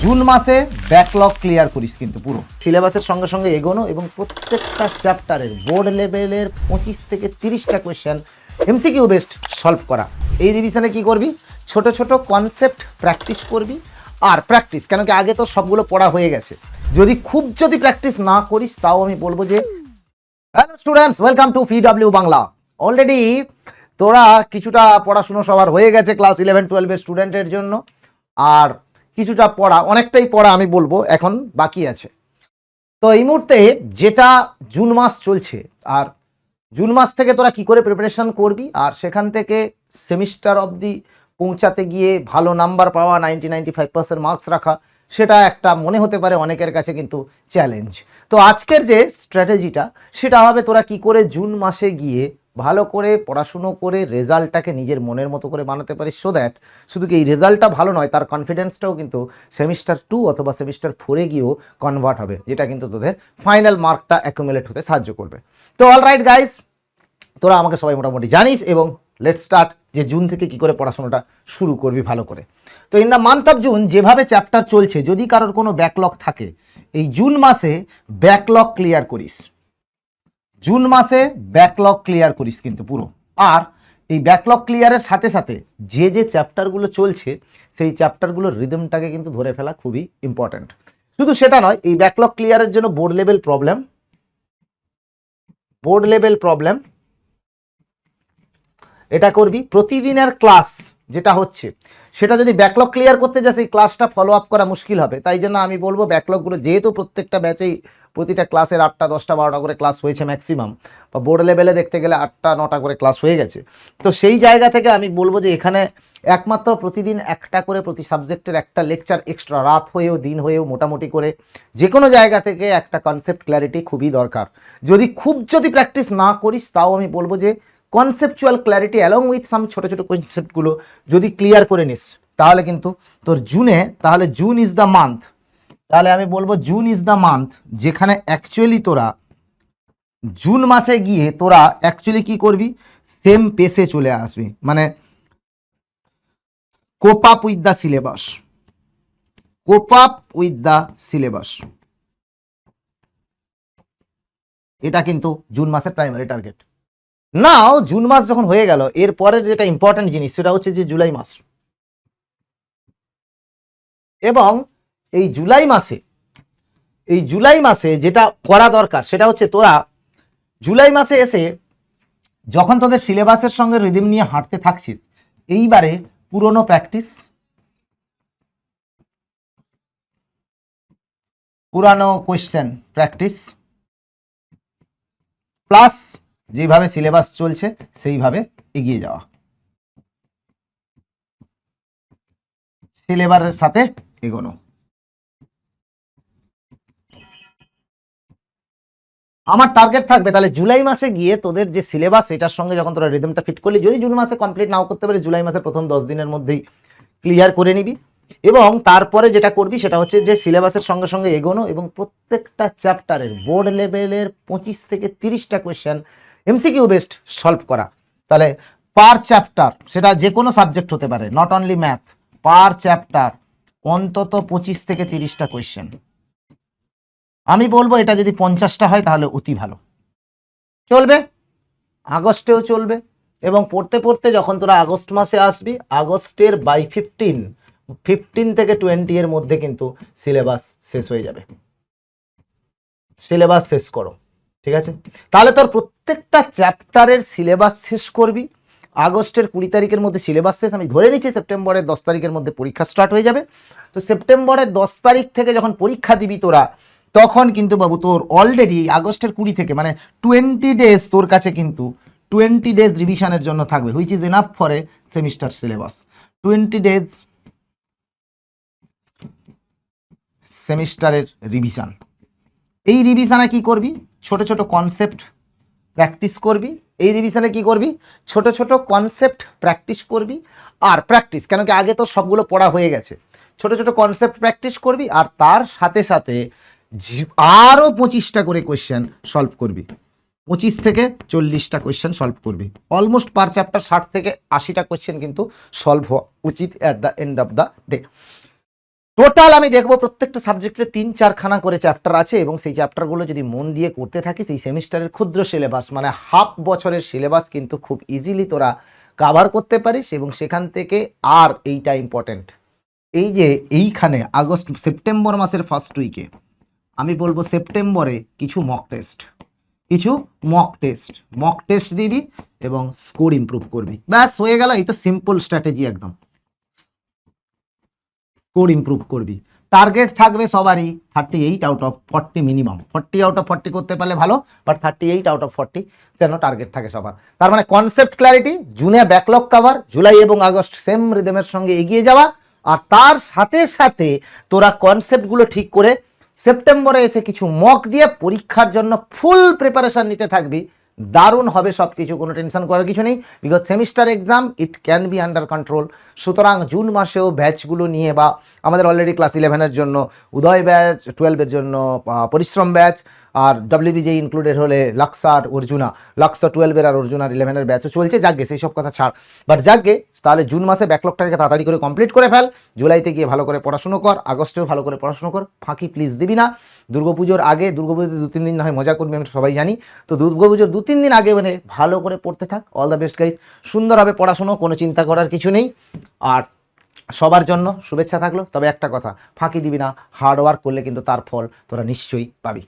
June মাসে backlog clear করিস কিন্তু পুরো সিলেবাসের সঙ্গে সঙ্গে এগোনো এবং প্রত্যেকটা চ্যাপ্টারের বোর্ড লেভেলের 25 থেকে 30টা কোয়েশ্চেন এমসিকিউ বেসড সলভ করা। এই রিভিশনে কি করবি, ছোট ছোট কনসেপ্ট প্র্যাকটিস করবি। আর প্র্যাকটিস কেন কি আগে তো সবগুলো পড়া হয়ে গেছে, যদি প্র্যাকটিস না করিস তাও আমি বলবো যে hello students, welcome to PW Bangla. Already তোরা কিছুটা পড়াশুনো সবার হয়ে গেছে ক্লাস 11-12 স্টুডেন্টের জন্য, আর কিছুটা পড়া অনেকটাই পড়া আমি বলবো এখন বাকি আছে। তো এই মুহূর্তে যেটা জুন মাস চলছে, আর জুন মাস থেকে তোরা কি করে প্রিপারেশন করবি আর সেখান থেকে সেমিস্টার অবধি পৌঁছাতে গিয়ে ভালো নাম্বার পাওয়া, 90-95% মার্কস রাখা, সেটা একটা মনে হতে পারে অনেকের কাছে কিন্তু চ্যালেঞ্জ। তো আজকের যে স্ট্র্যাটেজিটা সেটা হবে তোরা কি করে জুন মাসে গিয়ে ভালো করে পড়াশুনো করে রেজাল্টটাকে নিজের মনের মতো করে বানাতে পারিস, সো দ্যাট শুধু কি এই রেজাল্টটা ভালো নয়, তার কনফিডেন্সটাও কিন্তু সেমিস্টার 2 অথবা সেমিস্টার 4-এ গিয়েও কনভার্ট হবে, যেটা কিন্তু তোদের ফাইনাল মার্কটা অ্যাকুমুলেট হতে সাহায্য করবে। তো অলরাইট গাইস, তোরা আমাকে সবাই মোটামুটি জানিস, এবং লেটস স্টার্ট যে জুন থেকে কি করে পড়াশোনাটা শুরু করবি ভালো করে। তো in the month of June যেভাবে চ্যাপ্টার চলছে, যদি কারোর কোনো ব্যাকলগ থাকে এই জুন মাসে ব্যাকলগ ক্লিয়ার করিস, জুন মাসে ব্যাকলগ ক্লিয়ার করিস কিন্তু পুরো। আর এই ব্যাকলগ ক্লিয়ারের সাথে সাথে যে যে চ্যাপ্টারগুলো চলছে সেই চ্যাপ্টারগুলোর রিদমটাকে কিন্তু ধরে ফেলা খুবই ইম্পর্ট্যান্ট। শুধু সেটা নয়, এই ব্যাকলগ ক্লিয়ারের জন্য বোর্ড লেভেল প্রবলেম এটা করবি। প্রতিদিনের ক্লাস যেটা হচ্ছে সেটা যদি ব্যাকলগ ক্লিয়ার করতে যাস এই ক্লাসটা ফলো আপ করা মুশকিল হবে। তাই জন্য আমি বলবো ব্যাকলগগুলো, যেহেতু প্রত্যেকটা ব্যাচেই প্রতিটা ক্লাসের 8টা 10টা 12টা করে ক্লাস হয়েছে ম্যাক্সিমাম, বা বোর্ড লেভেলে দেখতে গেলে 8টা 9টা করে ক্লাস হয়ে গেছে, তো সেই জায়গা থেকে আমি বলবো যে এখানে একমাত্র প্রতিদিন একটা করে প্রতি সাবজেক্টের একটা লেকচার এক্সট্রা, রাত হয়েও দিন হয়েও মোটামুটি করে যে কোনো জায়গা থেকে একটা কনসেপ্ট ক্ল্যারিটি খুবই দরকার। যদি প্র্যাকটিস না করিস তাও আমি বলবো যে conceptual clarity along with some ছোটো ছোটো কনসেপ্টগুলো যদি ক্লিয়ার করে নিস তাহলে কিন্তু তোর তাহলে জুন ইজ দ্য মান্থ, তাহলে আমি বলবো জুন ইজ দ্য মান্থ যেখানে অ্যাকচুয়ালি তোরা জুন মাসে গিয়ে তোরা অ্যাকচুয়ালি কি করবি, সেম পেসে চলে আসবি, মানে cope up with the syllabus, এটা কিন্তু জুন মাসের প্রাইমারি টার্গেট। নাও জুন মাস যখন হয়ে গেল, এরপরের যেটা ইম্পর্টেন্ট জিনিস সেটা হচ্ছে যে জুলাই মাস। এবং এই জুলাই মাসে যেটা করা দরকার সেটা হচ্ছে তোরা জুলাই মাসে এসে যখন তোদের সিলেবাসের সঙ্গে রিদিম নিয়ে হাঁটতে থাকছিস, এইবারে পুরনো প্র্যাকটিস, পুরানো কোয়েশ্চেন প্র্যাকটিস, প্লাস যেভাবে সিলেবাস চলছে সেইভাবে এগিয়ে যাওয়া, সিলেবাসের সাথে এগোনো। আমার টার্গেট থাকবে তাহলে জুলাই মাসে গিয়ে তোদের যে সিলেবাস সেটার সঙ্গে যখন তোরা রিদমটা ফিট করলি, যদি জুন মাসে কমপ্লিট নাও করতে পারে জুলাই মাসের প্রথম 10 দিনের মধ্যেই ক্লিয়ার করে নিবি। এবং তারপরে যেটা করবি সেটা হচ্ছে যে সিলেবাসের সঙ্গে সঙ্গে এগোনো এবং প্রত্যেকটা চ্যাপ্টারের বোর্ড লেভেলের 25 থেকে 30টা কোয়েশ্চেন এমসিকিউ বেসড সলভ করা। তাহলে পার চ্যাপ্টার, সেটা যে কোনো সাবজেক্ট হতে পারে, not only math, per chapter অন্তত 25 থেকে 30টা কোয়েশ্চেন। আমি বলবো এটা যদি 50টা হয় তাহলে অতি ভালো, চলবে, আগস্টেও চলবে। এবং পড়তে পড়তে যখন তোরা আগস্ট মাসে আসবি, আগস্টের বাই 15 থেকে 20 এর মধ্যে কিন্তু সিলেবাস শেষ হয়ে যাবে, সিলেবাস শেষ করো, ঠিক আছে? তাহলে তোর প্রত্যেকটা চ্যাপ্টারের সিলেবাস শেষ করবি। আগস্টের 20 তারিখের মধ্যে সিলেবাস শেষ, আমি ধরে নিচ্ছি সেপ্টেম্বরের 10 তারিখের মধ্যে পরীক্ষা স্টার্ট হয়ে যাবে। তো সেপ্টেম্বরের 10 তারিখ থেকে যখন পরীক্ষা দিবি তোরা, তখন কিন্তু বাবু তোর অলরেডি আগস্টের 20 থেকে মানে 20 ডেজ তোর কাছে কিন্তু 20 ডেজ রিভিশনের জন্য থাকবে, which is enough for a semester syllabus. 20 days সেমিস্টারের রিভিশন। এই রিভিশনে কি করবি, ছোট ছোট কনসেপ্ট প্র্যাকটিস করবি। এই রিভিশনে কি করবি, ছোট ছোট কনসেপ্ট প্র্যাকটিস করবি। আর প্র্যাকটিস কেন কি আগে তো সবগুলো পড়া হয়ে গেছে, ছোট ছোট কনসেপ্ট প্র্যাকটিস করবি। আর তার সাথে সাথে আরও 25টা করে কোয়েশ্চেন সলভ করবি, 25 থেকে 40টা কোয়েশ্চেন সলভ করবি। অলমোস্ট পার চ্যাপ্টার 60 থেকে 80টা কোয়েশ্চেন কিন্তু সলভ হওয়া উচিত at the end of the day. Total আমি দেখবো প্রত্যেকটা সাবজেক্টে 3-4খানা করে চ্যাপ্টার আছে, এবং সেই চ্যাপ্টারগুলো যদি মন দিয়ে করতে থাকি, সেই সেমিস্টারের ক্ষুদ্র সিলেবাস মানে হাফ বছরের সিলেবাস কিন্তু খুব ইজিলি তোরা কাভার করতে পারিস। এবং সেখান থেকে আর এইটা ইম্পর্টেন্ট, এই যে এইখানে সেপ্টেম্বর মাসের ফার্স্ট উইকে আমি বলবো সেপ্টেম্বরে কিছু মক টেস্ট দিবি এবং স্কোর ইমপ্রুভ করবি, ব্যাস হয়ে গেল। এই তো সিম্পল স্ট্র্যাটেজি একদম। স্কোর ইমপ্রুভ করবি, টার্গেট থাকবে সবারই 38 out of 40 minimum. 40 out of 40 করতে পারলে ভালো, বাট 38 আউট অফ 40 যেন টার্গেট থাকে সবার। তার মানে কনসেপ্ট ক্ল্যারিটি, জুনে ব্যাকলগ কভার, জুলাই এবং আগস্ট সেম রিদমের সঙ্গে এগিয়ে যাওয়া, আর তার সাথে সাথে তোরা কনসেপ্টগুলো ঠিক করে সেপ্টেম্বরে এসে কিছু মক দিয়ে পরীক্ষার জন্য ফুল প্রিপারেশন নিতে থাকবি। দারুণ হবে সব কিছু, কোনো টেনশন করার কিছু নেই, because semester exam it can be under control. সুতরাং জুন মাসেও ব্যাচগুলো নিয়ে, বা আমাদের অলরেডি ক্লাস 11-এর জন্য উদয় ব্যাচ, 12-এর জন্য পরিশ্রম ব্যাচ, আর WBJ ইনক্লুডেড হলে লাক্সার 12-এর আর অর্জুনার 11-এর ব্যাচও চলছে। যাকগে সেই সব কথা ছাড়, বাট যাকগে তাহলে জুন মাসে ব্যাকলগটাকে তাড়াতাড়ি করে কমপ্লিট করে ফেল, জুলাইতে গিয়ে ভালো করে পড়াশুনো কর, আগস্টেও ভালো করে পড়াশুনো কর, ফাঁকি প্লিজ দিবি না। দুর্গাপুজোর আগে, দুর্গাপুজোতে 2-3 দিন না হয় মজা করবি, আমি সবাই জানি, তো দুর্গাপুজোর 2-3 দিন আগে মানে ভালো করে পড়তে থাক। অল দ্য বেস্ট গাইজ, সুন্দরভাবে পড়াশুনো, কোনো চিন্তা করার কিছু নেই। আর সবার জন্য শুভেচ্ছা থাকলো, তবে একটা কথা, ফাঁকি দিবি না, হার্ড ওয়ার্ক করলে কিন্তু তার ফল তোরা নিশ্চয়ই পাবি।